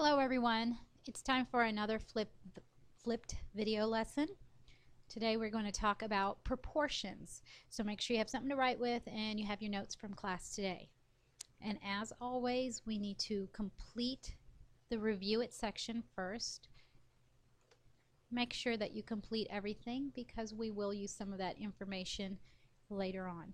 Hello everyone, it's time for another flipped video lesson. Today we're going to talk about proportions. So make sure you have something to write with and you have your notes from class today. And as always, we need to complete the review it section first. Make sure that you complete everything because we will use some of that information later on.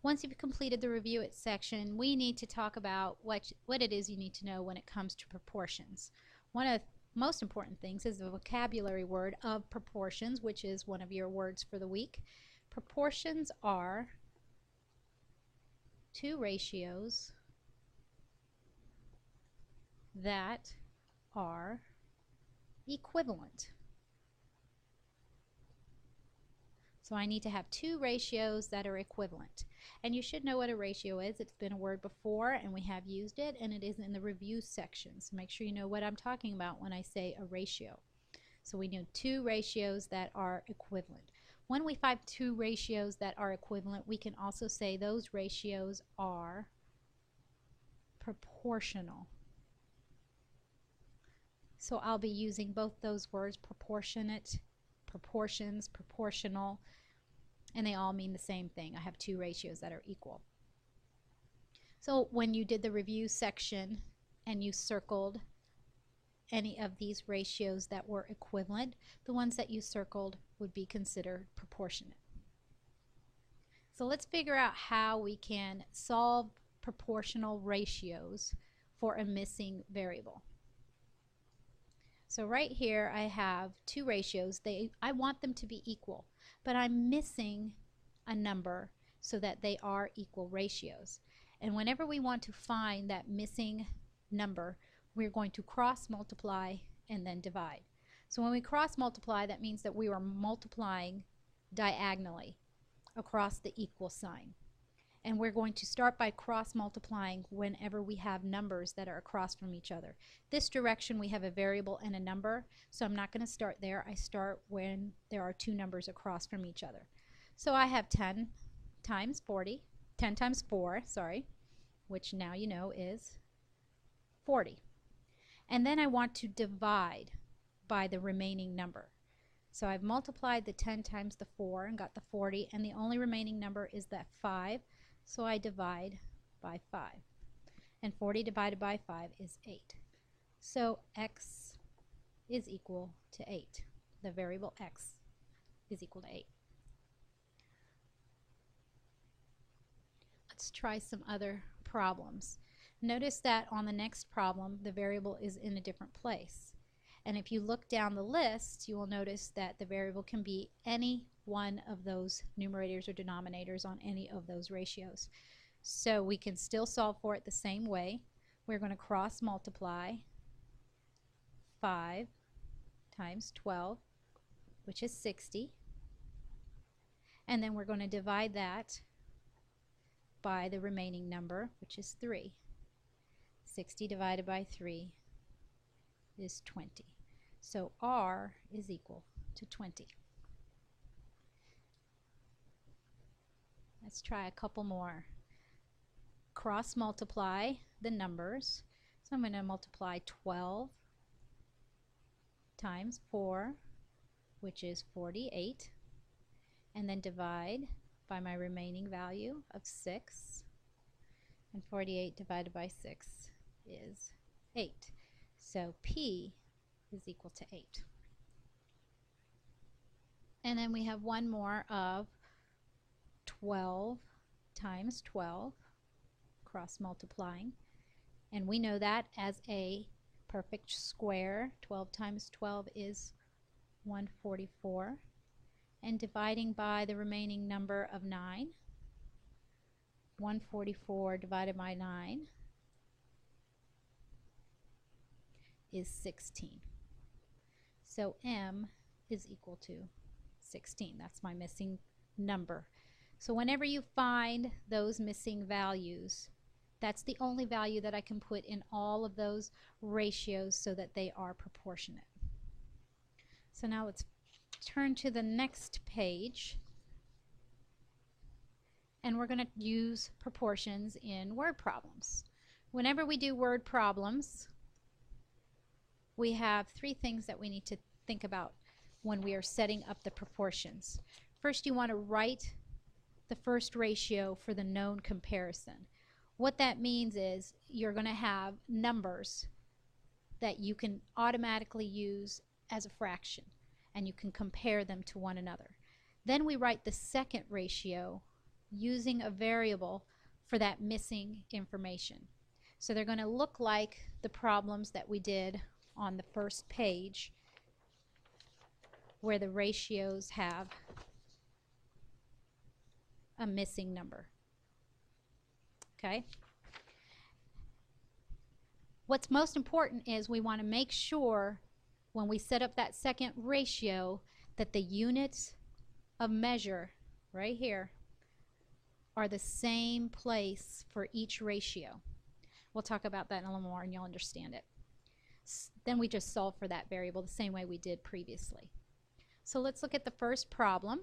Once you've completed the review it section, we need to talk about what it is you need to know when it comes to proportions. One of the most important things is the vocabulary word of proportions, which is one of your words for the week. Proportions are two ratios that are equivalent. So I need to have two ratios that are equivalent. And you should know what a ratio is. It's been a word before and we have used it, and it is in the review section. So make sure you know what I'm talking about when I say a ratio. So we need two ratios that are equivalent. When we find two ratios that are equivalent, we can also say those ratios are proportional. So I'll be using both those words, proportionate, proportions, proportional, and they all mean the same thing. I have two ratios that are equal. So when you did the review section and you circled any of these ratios that were equivalent, the ones that you circled would be considered proportionate. So let's figure out how we can solve proportional ratios for a missing variable. So right here I have two ratios. I want them to be equal, but I'm missing a number so that they are equal ratios. And whenever we want to find that missing number, we're going to cross multiply and then divide. So when we cross multiply, that means that we are multiplying diagonally across the equal sign. And we're going to start by cross multiplying whenever we have numbers that are across from each other. This direction we have a variable and a number, so I'm not going to start there. I start when there are two numbers across from each other. So I have 10 times 4, which now you know is 40. And then I want to divide by the remaining number. So I've multiplied the 10 times the 4 and got the 40, and the only remaining number is that 5. So I divide by 5. And 40 divided by 5 is 8. So x is equal to 8. The variable x is equal to 8. Let's try some other problems. Notice that on the next problem, the variable is in a different place. And if you look down the list, you will notice that the variable can be any one of those numerators or denominators on any of those ratios. So we can still solve for it the same way. We're going to cross multiply 5 times 12, which is 60. And then we're going to divide that by the remaining number, which is 3. 60 divided by 3 is 20. So R is equal to 20. Let's try a couple more. Cross multiply the numbers. So I'm going to multiply 12 times 4, which is 48, and then divide by my remaining value of 6. And 48 divided by 6 is 8. So P is equal to 8. And then we have one more of 12 times 12, cross multiplying, and we know that as a perfect square. 12 times 12 is 144, and dividing by the remaining number of 9. 144 divided by 9 is 16. So M is equal to 16. That's my missing number. So whenever you find those missing values, that's the only value that I can put in all of those ratios so that they are proportionate. So now let's turn to the next page. And we're going to use proportions in word problems. Whenever we do word problems, we have three things that we need to think about when we are setting up the proportions. First, you want to write the first ratio for the known comparison. What that means is you're going to have numbers that you can automatically use as a fraction, and you can compare them to one another. Then we write the second ratio using a variable for that missing information. So they're going to look like the problems that we did on the first page, where the ratios have a missing number. Okay? What's most important is we want to make sure when we set up that second ratio that the units of measure right here are the same place for each ratio. We'll talk about that in a little more and you'll understand it. Then we just solve for that variable the same way we did previously. So let's look at the first problem,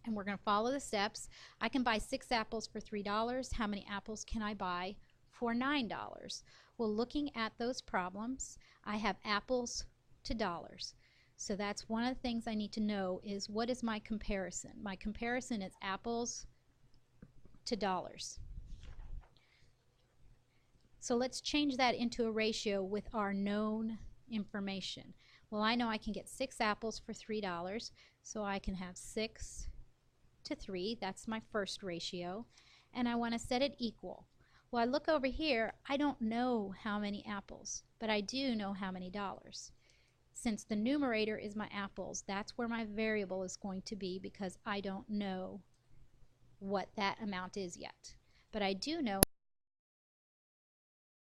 and we're going to follow the steps. I can buy 6 apples for $3. How many apples can I buy for $9? Well, looking at those problems, I have apples to dollars. So that's one of the things I need to know is what is my comparison? My comparison is apples to dollars. So let's change that into a ratio with our known information. Well, I know I can get 6 apples for $3, so I can have 6 to 3. That's my first ratio. And I want to set it equal. Well, I look over here, I don't know how many apples, but I do know how many dollars. Since the numerator is my apples, that's where my variable is going to be because I don't know what that amount is yet. But I do know